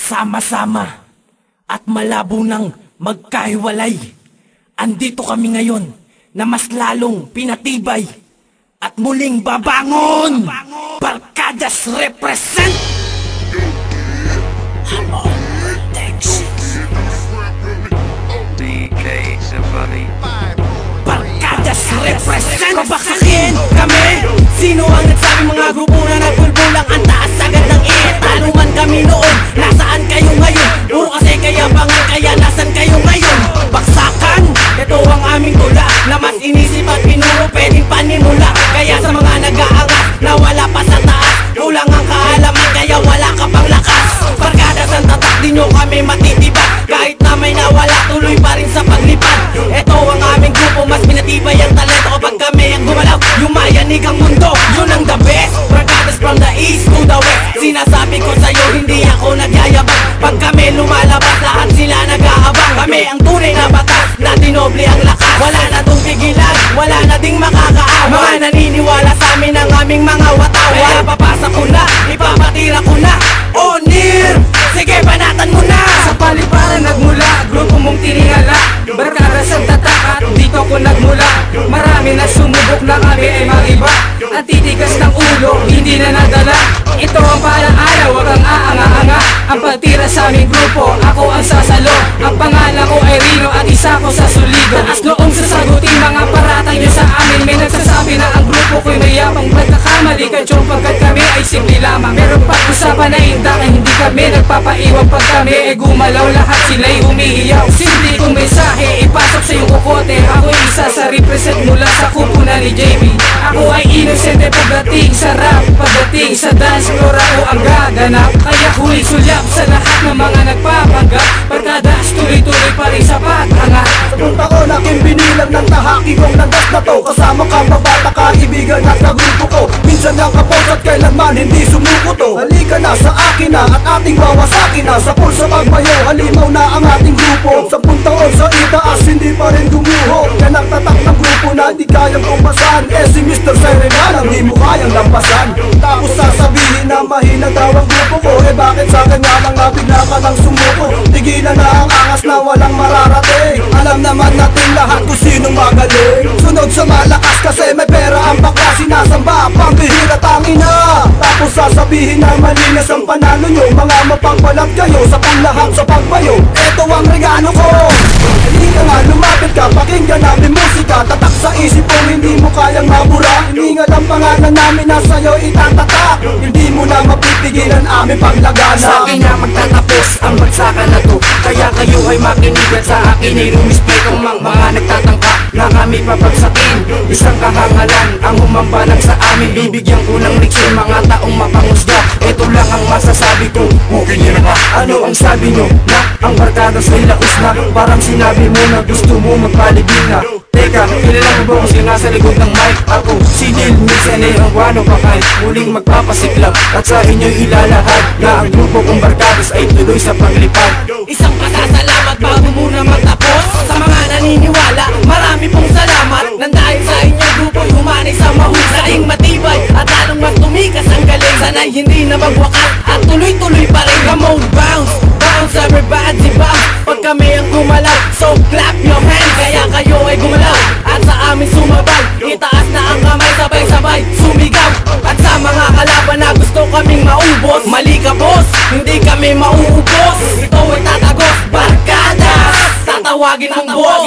Sama-sama at malabo nang magkahiwalay. Andito kami ngayon na mas lalong pinatibay at muling babangon. Barkadas represent! Barkadas represent! Kabaksakin kami! Sino ang nagsabi mga grupo na nagbulbulang ang taas agad ng iit? Taluman kami noon, nasaan kayo ngayon? Puro kasi kaya bangal, kaya nasan kayo ngayon? Baksakan, ito ang aming tula na mas inisip at pinuro pwedeng panimula. Kaya sa mga nag-aangas na wala pa sa taas, kulang ang kaalaman kaya wala ka pang lakas. Barkadas ang tatak, di nyo kami matitibag. Kahit na may nawala, tuloy pa rin sa paglipad. Ito ang aming grupo, mas pinatibay ang talento kapag kami ang gumalaw. Yumayanig ang mundo, yun ang the best. Barkadas from the east to the west. Sinasabi ko sa'yo, hindi ako nagyayabang. Pag kami lumalabas, lahat sila nag-aabang. Kami ang tunay na batas, na dinoble ang lakas. Wala na tong pigilan, wala na ding makakaaway. Mga naniniwala sa amin ang aming mga watawan. Kaya papasa ko na, ipapatira ko na. O Nir, sige banatan mo na. Sa paliparan nagmula, grupo mong tiningala. Barkadas ang tatak at dito ko nagmula. Marami na sumubok na kami ay mag-iba. Ang titigas ng ulo, hindi na nadala. Ito ang parang araw, wag ang aanga-anga. Ang pagtira sa aming grupo, ako ang sasalo. Ang pangalan ko ay Rino at isa ko sa Solido. Taas noong sasagutin mga paratang nyo sa amin. May nagsasabi na ang grupo ko'y mayabang. Nagkakamali ka Chong pagkat kami ay simple lamang. Meron pa usapan na indakan, hindi kami nagpapaiwan. Pag kami ay gumalaw, lahat sila'y umiiyaw. Simple kong mensahe, ipasok sa iyong kukote. Ako isa sa represent mula sa kupunan ni JB. Ako ay inosente pagdating sa rap. Pagdating sa dance floor ako ang gaganap. Kaya huli sulyap sa lahat ng mga nagpapanggap. Barkadas tuloy-tuloy pa rin sa pag-angat. Sa punta ko nakin binilang ng tahaki kong landas na to. Kasama kang babata, kaibigan at kagrupo ko. Minsan ang kapos at kailanman hindi sumuko to. Halika na sa akin na at ating wawasakin na. Sa pulsa magbayo, halimaw na ang ating grupo. Sa taon sa itaas, hindi pa rin gumuho. Yan ang tatak ng grupo na hindi kayang kumpasan. Eh si Mr. Serenal, hindi mo kayang lampasan. Tapos sasabihin na mahina daw ang grupo ko. Eh bakit sa kanya lang nabigla ka ng sumuko? Tigilan na ang angas na walang mararating. Alam naman natin lahat kung sinong magaling. Sunod sa malakas kasi may pera ang bakla. Sinasamba, pambihira tangina. Tapos sasabihin na malinis ang panalo nyo. Mga mapagbalag kayo sa panlahak sa pagbayo. Ito ang regalo ko. Hindi ka nga lumapit ka, pakinggan namin musika. Tatak sa isip kung hindi mo kayang mabura. Hiningal ang pangalan namin na sa'yo itatatak. Hindi mo na mapipigilan aming paglagana. Sa akin na magtatapos ang bagsakan na to. Kaya kayo ay makinigan sa akin ay rumispect ang mga nagtatangka na kami papagsakin. Isang kahangalan ang humabalang sa amin. Bibigyan ko ng leksyon mga taong mapangusga. Ito lang ang masasabi ko, okay nyo na ba? Ano ang sabi nyo? Na ang barkadas ay laos na. Parang sinabi mo na gusto mo magpaligid na. Teka, kilala mo ba kung sino nasa likod ng mic? Ako, si Neil, minsan ay ang wano pakay. Muling magpapasiklam at sa inyo'y ilalahad na ang grupo kong barkadas ay tuloy sa paglipad. Isang pasasalamat bago muna magtapos. Sa mga naniniwala, marami pong salamat. Nandahil sa inyong grupo, humanay sa mahusaing matibay at lalong mas tumikas ang galing. Sana'y hindi na magwakas at tuloy-tuloy pa rin. Come on, bounce, bounce, everybody bounce. Pag kami ang gumalaw, so clap your hands. Kaya kayo ay gumalaw at sa amin sumabay. Itaas na ang kamay, sabay-sabay sumigaw. At sa mga kalaban na gusto kaming maubos, mali ka boss, hindi kami mauubos. Ito ay tatagos, barkadas, tatawagin mong boss.